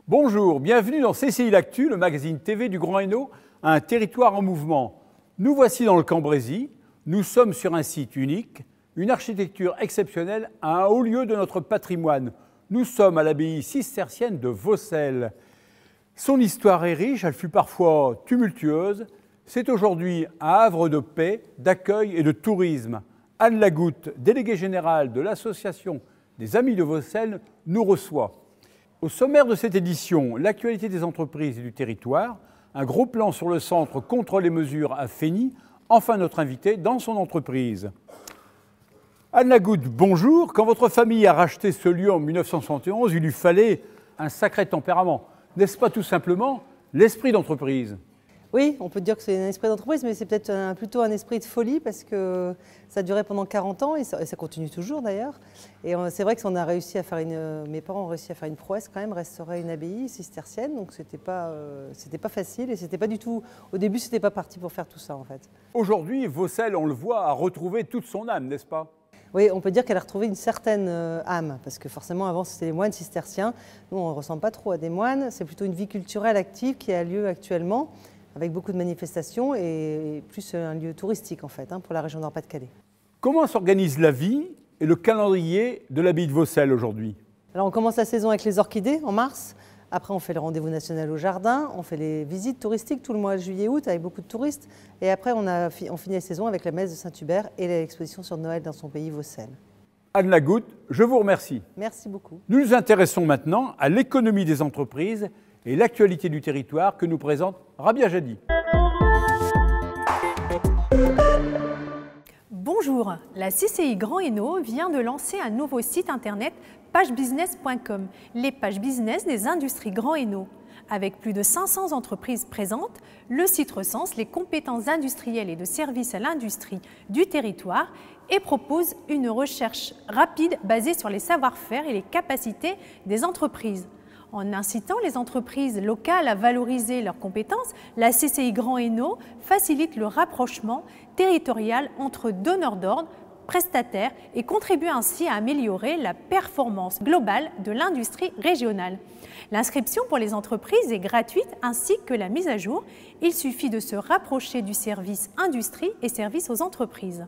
Bonjour, bienvenue dans CCI L'Actu, le magazine TV du Grand Hainaut, un territoire en mouvement. Nous voici dans le Cambrésis, nous sommes sur un site unique, une architecture exceptionnelle à un haut lieu de notre patrimoine. Nous sommes à l'abbaye cistercienne de Vaucelles. Son histoire est riche, elle fut parfois tumultueuse. C'est aujourd'hui un havre de paix, d'accueil et de tourisme. Anne Lagoutte, déléguée générale de l'association des Amis de Vaucelles, nous reçoit. Au sommaire de cette édition, l'actualité des entreprises et du territoire, un gros plan sur le centre contre les mesures à Fény, enfin notre invité dans son entreprise. Anne Lagoutte, bonjour. Quand votre famille a racheté ce lieu en 1971, il lui fallait un sacré tempérament. N'est-ce pas tout simplement l'esprit d'entreprise ? Oui, on peut dire que c'est un esprit d'entreprise, mais c'est peut-être plutôt un esprit de folie parce que ça a duré pendant 40 ans et ça continue toujours d'ailleurs. Et c'est vrai que on a réussi à faire mes parents ont réussi à faire une prouesse quand même, restaurer une abbaye cistercienne, donc c'était pas facile et c'était pas du tout. Au début, c'était pas parti pour faire tout ça en fait. Aujourd'hui, Vaucelles, on le voit, a retrouvé toute son âme, n'est-ce pas ? Oui, on peut dire qu'elle a retrouvé une certaine âme, parce que forcément avant c'était les moines cisterciens. Nous, on ne ressemble pas trop à des moines. C'est plutôt une vie culturelle active qui a lieu actuellement, avec beaucoup de manifestations et plus un lieu touristique en fait, pour la région Nord-Pas-de-Calais. Comment s'organise la vie et le calendrier de l'abbaye de Vaucelles aujourd'hui ? Alors on commence la saison avec les orchidées en mars, après on fait le rendez-vous national au jardin, on fait les visites touristiques tout le mois de juillet-août avec beaucoup de touristes et après on finit la saison avec la messe de Saint-Hubert et l'exposition sur Noël dans son pays Vaucelles. Anne Lagoutte, je vous remercie. Merci beaucoup. Nous nous intéressons maintenant à l'économie des entreprises et l'actualité du territoire que nous présente Rabia Jadi. Bonjour, la CCI Grand Hainaut vient de lancer un nouveau site internet pagebusiness.com, les pages business des industries Grand Hainaut. Avec plus de 500 entreprises présentes, le site recense les compétences industrielles et de services à l'industrie du territoire et propose une recherche rapide basée sur les savoir-faire et les capacités des entreprises. En incitant les entreprises locales à valoriser leurs compétences, la CCI Grand Hainaut facilite le rapprochement territorial entre donneurs d'ordre, prestataires et contribue ainsi à améliorer la performance globale de l'industrie régionale. L'inscription pour les entreprises est gratuite ainsi que la mise à jour. Il suffit de se rapprocher du service industrie et services aux entreprises.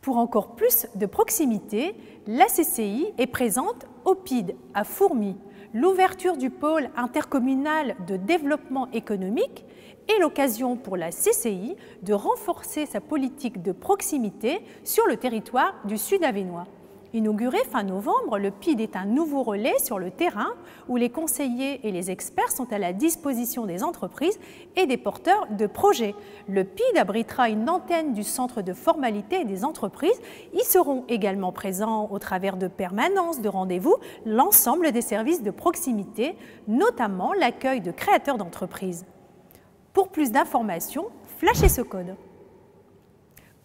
Pour encore plus de proximité, la CCI est présente au PID à Fourmies. L'ouverture du pôle intercommunal de développement économique est l'occasion pour la CCI de renforcer sa politique de proximité sur le territoire du Sud-Avesnois. Inauguré fin novembre, le PID est un nouveau relais sur le terrain où les conseillers et les experts sont à la disposition des entreprises et des porteurs de projets. Le PID abritera une antenne du centre de formalité et des entreprises. Y seront également présents au travers de permanences de rendez-vous l'ensemble des services de proximité, notamment l'accueil de créateurs d'entreprises. Pour plus d'informations, flashez ce code.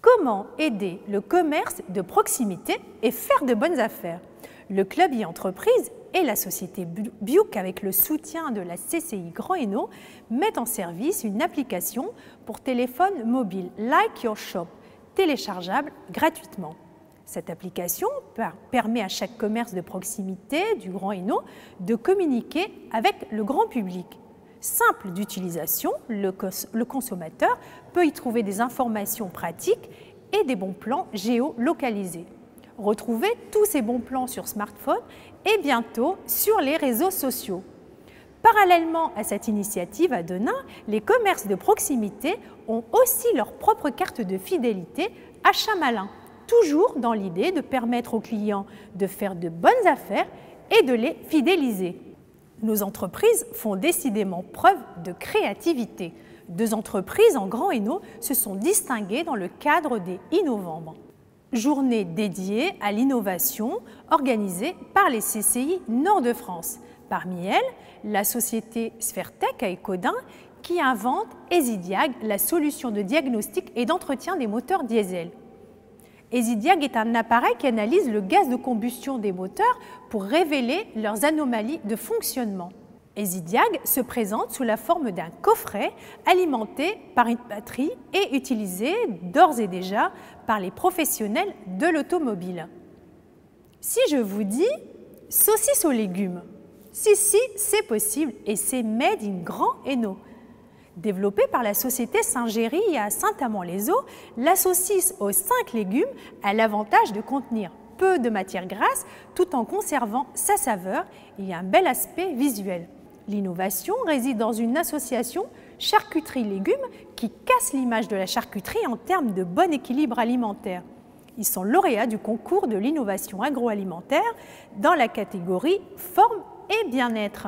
Comment aider le commerce de proximité et faire de bonnes affaires? Le Club e-Entreprise et la société Biouk, avec le soutien de la CCI Grand Hainaut, mettent en service une application pour téléphone mobile Like Your Shop, téléchargeable gratuitement. Cette application permet à chaque commerce de proximité du Grand Hainaut de communiquer avec le grand public. Simple d'utilisation, le consommateur peut y trouver des informations pratiques et des bons plans géolocalisés. Retrouvez tous ces bons plans sur smartphone et bientôt sur les réseaux sociaux. Parallèlement à cette initiative à Denain, les commerces de proximité ont aussi leur propre carte de fidélité Achat Malin, toujours dans l'idée de permettre aux clients de faire de bonnes affaires et de les fidéliser. Nos entreprises font décidément preuve de créativité. 2 entreprises en Grand Hainaut se sont distinguées dans le cadre des e-Novembre. Journée dédiée à l'innovation organisée par les CCI Nord-de-France. Parmi elles, la société Sfertech à Écaudin qui invente EasyDiag, la solution de diagnostic et d'entretien des moteurs diesel. EasyDiag est un appareil qui analyse le gaz de combustion des moteurs pour révéler leurs anomalies de fonctionnement. EasyDiag se présente sous la forme d'un coffret alimenté par une batterie et utilisé d'ores et déjà par les professionnels de l'automobile. Si je vous dis saucisse aux légumes, si, c'est possible et c'est made in Grand Hainaut. Développée par la société Saint-Géry à Saint-Amand-les-Eaux, la saucisse aux 5 légumes a l'avantage de contenir peu de matière grasse tout en conservant sa saveur et un bel aspect visuel. L'innovation réside dans une association charcuterie-légumes qui casse l'image de la charcuterie en termes de bon équilibre alimentaire. Ils sont lauréats du concours de l'innovation agroalimentaire dans la catégorie forme et bien-être.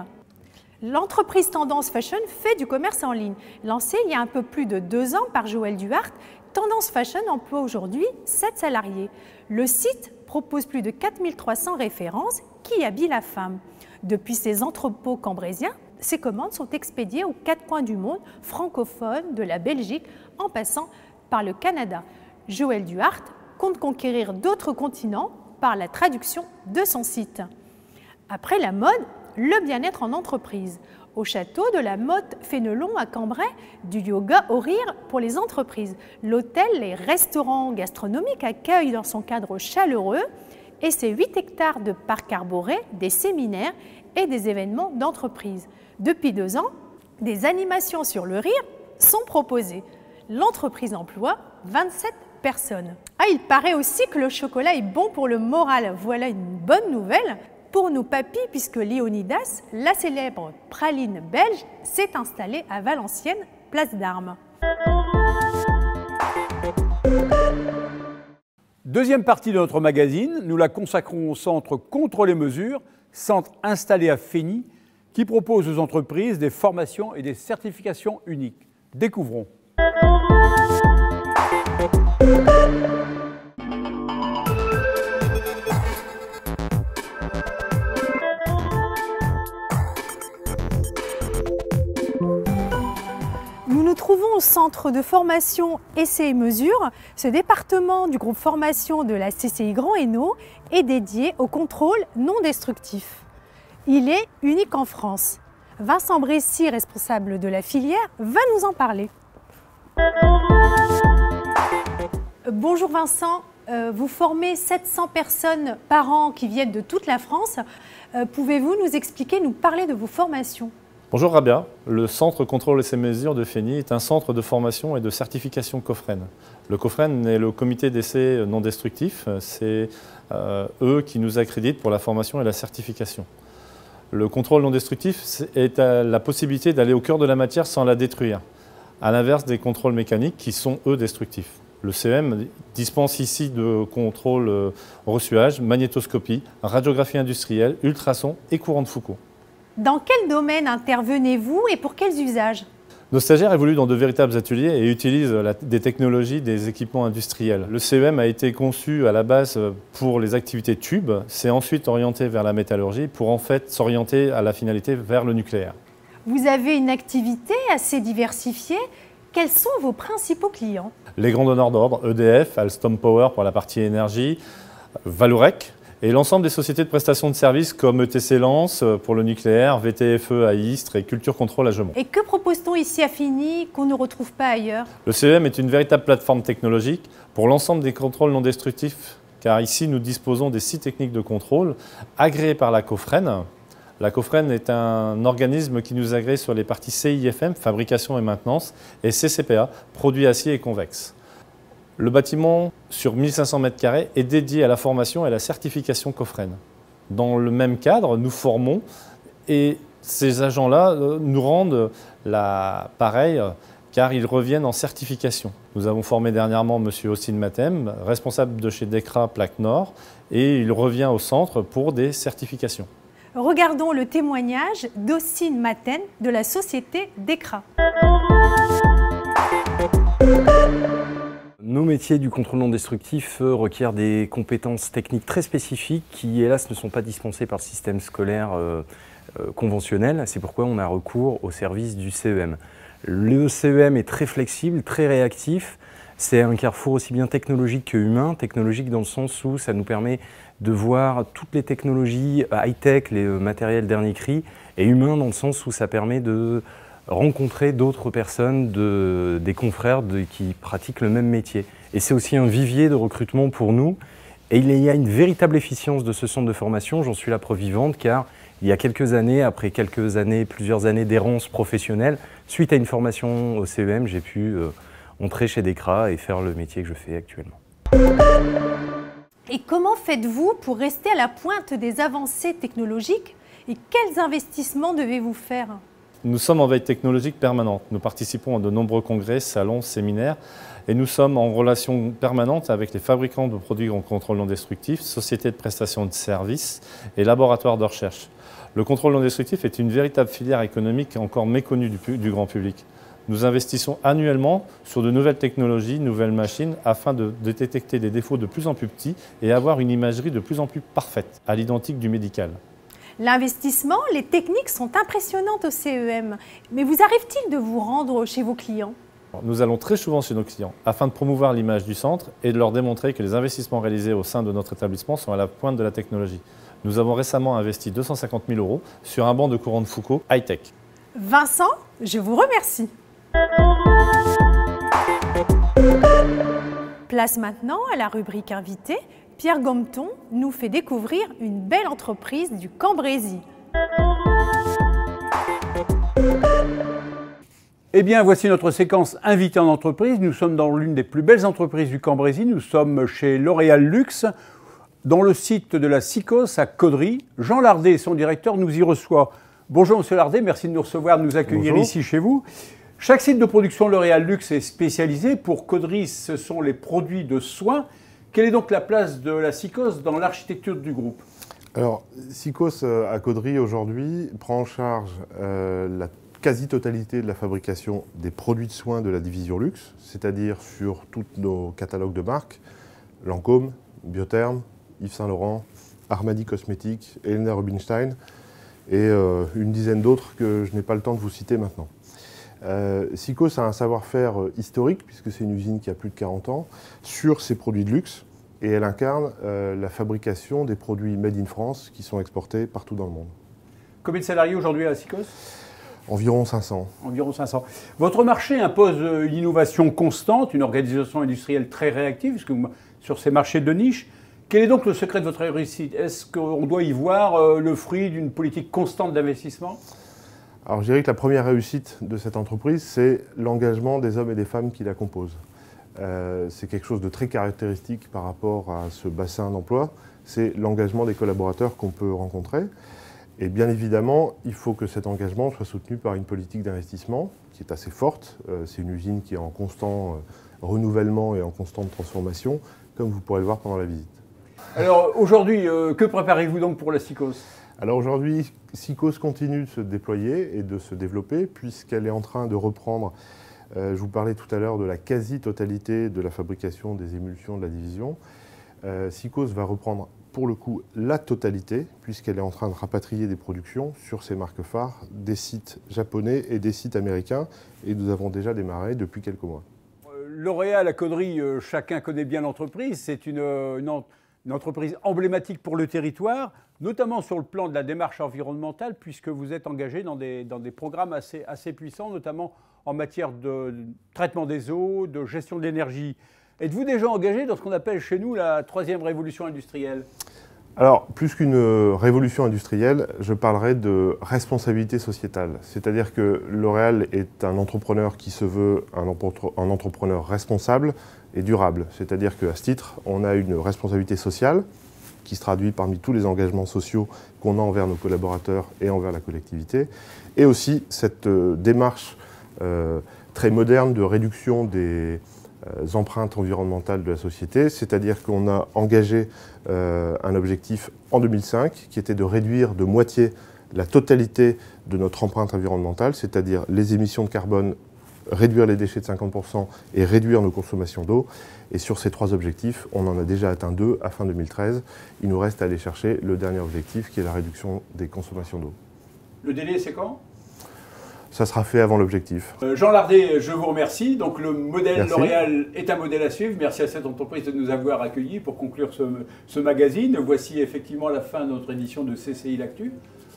L'entreprise Tendance Fashion fait du commerce en ligne. Lancée il y a un peu plus de 2 ans par Joël Duhart, Tendance Fashion emploie aujourd'hui 7 salariés. Le site propose plus de 4300 références qui habillent la femme. Depuis ses entrepôts cambrésiens, ces commandes sont expédiées aux 4 coins du monde francophone, de la Belgique, en passant par le Canada. Joël Duhart compte conquérir d'autres continents par la traduction de son site. Après la mode, le bien-être en entreprise. Au château de la Motte Fénelon à Cambrai, du yoga au rire pour les entreprises. L'hôtel et restaurants gastronomiques accueillent dans son cadre chaleureux et ses 8 hectares de parcs arborés, des séminaires et des événements d'entreprise. Depuis 2 ans, des animations sur le rire sont proposées. L'entreprise emploie 27 personnes. Ah, il paraît aussi que le chocolat est bon pour le moral. Voilà une bonne nouvelle pour nos papis, puisque Léonidas, la célèbre praline belge, s'est installée à Valenciennes, place d'Armes. Deuxième partie de notre magazine, nous la consacrons au centre Contrôle et Mesure, centre installé à Fény, qui propose aux entreprises des formations et des certifications uniques. Découvrons. Nous nous trouvons au centre de formation Essais et Mesures. Ce département du groupe formation de la CCI Grand Hainaut est dédié au contrôle non destructif. Il est unique en France. Vincent Bressy, responsable de la filière, va nous en parler. Bonjour Vincent, vous formez 700 personnes par an qui viennent de toute la France. Pouvez-vous nous expliquer, nous parler de vos formations ? Bonjour Rabia, le Centre Contrôle Essais Mesures de Fény est un centre de formation et de certification COFREN. Le COFREN est le comité d'essais non destructif, c'est eux qui nous accréditent pour la formation et la certification. Le contrôle non destructif est la possibilité d'aller au cœur de la matière sans la détruire, à l'inverse des contrôles mécaniques qui sont eux destructifs. Le CEM dispense ici de contrôle reçuage, magnétoscopie, radiographie industrielle, ultrasons et courant de Foucault. Dans quel domaine intervenez-vous et pour quels usages ? Nos stagiaires évoluent dans de véritables ateliers et utilisent des technologies, des équipements industriels. Le CEM a été conçu à la base pour les activités tubes, c'est ensuite orienté vers la métallurgie pour en fait s'orienter à la finalité vers le nucléaire. Vous avez une activité assez diversifiée. Quels sont vos principaux clients ? Les grands donneurs d'ordre, EDF, Alstom Power pour la partie énergie, Valorec, et l'ensemble des sociétés de prestation de services comme ETC Lens pour le nucléaire, VTFE à Istres et Culture Contrôle à Gemont. Et que propose-t-on ici à Fény qu'on ne retrouve pas ailleurs ? Le CEM est une véritable plateforme technologique pour l'ensemble des contrôles non destructifs, car ici nous disposons des 6 techniques de contrôle agréées par la COFREN. La COFREN est un organisme qui nous agrée sur les parties CIFM, fabrication et maintenance, et CCPA, produits acier et convexes. Le bâtiment, sur 1500 m², est dédié à la formation et à la certification COFREN. Dans le même cadre, nous formons et ces agents-là nous rendent l'appareil car ils reviennent en certification. Nous avons formé dernièrement M. Austin Matem, responsable de chez Decra Plaque Nord, et il revient au centre pour des certifications. Regardons le témoignage d'Austin Maten de la société Decra. Nos métiers du contrôle non destructif requièrent des compétences techniques très spécifiques qui, hélas, ne sont pas dispensées par le système scolaire conventionnel. C'est pourquoi on a recours au service du CEM. Le CEM est très flexible, très réactif. C'est un carrefour aussi bien technologique que humain. Technologique dans le sens où ça nous permet de voir toutes les technologies high-tech, les matériels dernier cri, et humain dans le sens où ça permet de rencontrer d'autres personnes, des confrères qui pratiquent le même métier. Et c'est aussi un vivier de recrutement pour nous. Et il y a une véritable efficience de ce centre de formation, j'en suis la preuve vivante, car il y a quelques années, après plusieurs années d'errance professionnelle, suite à une formation au CEM, j'ai pu entrer chez Decra et faire le métier que je fais actuellement. Et comment faites-vous pour rester à la pointe des avancées technologiques et quels investissements devez-vous faire? Nous sommes en veille technologique permanente. Nous participons à de nombreux congrès, salons, séminaires et nous sommes en relation permanente avec les fabricants de produits en contrôle non destructif, sociétés de prestation de services et laboratoires de recherche. Le contrôle non destructif est une véritable filière économique encore méconnue du grand public. Nous investissons annuellement sur de nouvelles technologies, nouvelles machines, afin de détecter des défauts de plus en plus petits et avoir une imagerie de plus en plus parfaite, à l'identique du médical. L'investissement, les techniques sont impressionnantes au CEM. Mais vous arrive-t-il de vous rendre chez vos clients? Nous allons très souvent chez nos clients afin de promouvoir l'image du centre et de leur démontrer que les investissements réalisés au sein de notre établissement sont à la pointe de la technologie. Nous avons récemment investi 250 000 € sur un banc de courant de Foucault high-tech. Vincent, je vous remercie. Place maintenant à la rubrique invité. Pierre Gometon nous fait découvrir une belle entreprise du Cambrésis. Eh bien, voici notre séquence invité en entreprise. Nous sommes dans l'une des plus belles entreprises du Cambrésis. Nous sommes chez L'Oréal Luxe, dans le site de la SICOS à Caudry. Jean Lardet, son directeur, nous y reçoit. Bonjour Monsieur Lardet, merci de nous recevoir, de nous accueillir ici chez vous. Chaque site de production L'Oréal Luxe est spécialisé. Pour Caudry, ce sont les produits de soins. Quelle est donc la place de la SICOS dans l'architecture du groupe? Alors, SICOS à Caudry aujourd'hui prend en charge la quasi-totalité de la fabrication des produits de soins de la division luxe, c'est-à-dire sur tous nos catalogues de marques, Lancôme, Biotherm, Yves Saint Laurent, Armani Cosmétiques, Helena Rubinstein et une dizaine d'autres que je n'ai pas le temps de vous citer maintenant. SICOS a un savoir-faire historique, puisque c'est une usine qui a plus de 40 ans, sur ces produits de luxe, et elle incarne la fabrication des produits made in France qui sont exportés partout dans le monde. Combien de salariés aujourd'hui à la SICOS? Environ 500. Environ 500. Votre marché impose une innovation constante, une organisation industrielle très réactive, parce que sur ces marchés de niche. Quel est donc le secret de votre réussite? Est-ce qu'on doit y voir le fruit d'une politique constante d'investissement? Alors je dirais que la première réussite de cette entreprise, c'est l'engagement des hommes et des femmes qui la composent. C'est quelque chose de très caractéristique par rapport à ce bassin d'emploi, c'est l'engagement des collaborateurs qu'on peut rencontrer. Et bien évidemment, il faut que cet engagement soit soutenu par une politique d'investissement qui est assez forte. C'est une usine qui est en constant renouvellement et en constante transformation, comme vous pourrez le voir pendant la visite. Alors aujourd'hui, que préparez-vous donc pour la SICOS? Alors aujourd'hui, SICOS continue de se déployer et de se développer puisqu'elle est en train de reprendre, je vous parlais tout à l'heure de la quasi-totalité de la fabrication des émulsions de la division. SICOS va reprendre pour le coup la totalité puisqu'elle est en train de rapatrier des productions sur ses marques phares des sites japonais et des sites américains et nous avons déjà démarré depuis quelques mois. L'Oréal à Caudry, chacun connaît bien l'entreprise, c'est une entreprise emblématique pour le territoire, notamment sur le plan de la démarche environnementale, puisque vous êtes engagé dans des programmes assez puissants, notamment en matière de traitement des eaux, de gestion de l'énergie. Êtes-vous déjà engagé dans ce qu'on appelle chez nous la troisième révolution industrielle? Alors, plus qu'une révolution industrielle, je parlerai de responsabilité sociétale. C'est-à-dire que L'Oréal est un entrepreneur qui se veut un entrepreneur responsable et durable. C'est-à-dire qu'à ce titre, on a une responsabilité sociale qui se traduit parmi tous les engagements sociaux qu'on a envers nos collaborateurs et envers la collectivité. Et aussi cette démarche très moderne de réduction des empreintes environnementales de la société, c'est-à-dire qu'on a engagé un objectif en 2005 qui était de réduire de moitié la totalité de notre empreinte environnementale, c'est-à-dire les émissions de carbone, réduire les déchets de 50% et réduire nos consommations d'eau. Et sur ces trois objectifs, on en a déjà atteint 2 à fin 2013. Il nous reste à aller chercher le dernier objectif qui est la réduction des consommations d'eau. Le délai, c'est quand? ça sera fait avant l'objectif. Jean Lardet, je vous remercie. Donc le modèle Merci. L'Oréal est un modèle à suivre. Merci à cette entreprise de nous avoir accueillis pour conclure ce magazine. Voici effectivement la fin de notre édition de CCI L'Actu.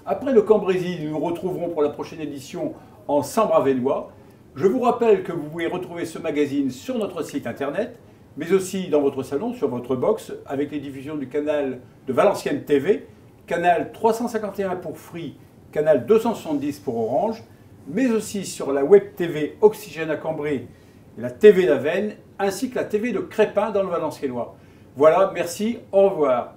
Après le Cambrésis, nous nous retrouverons pour la prochaine édition en Sambre-Avesnois. Je vous rappelle que vous pouvez retrouver ce magazine sur notre site internet, mais aussi dans votre salon, sur votre box, avec les diffusions du canal de Valenciennes TV, canal 351 pour Free, canal 270 pour Orange, mais aussi sur la web TV Oxygène à Cambrai, la TV d'Avesnes, ainsi que la TV de Crépin dans le Valenciennois. Voilà, merci, au revoir.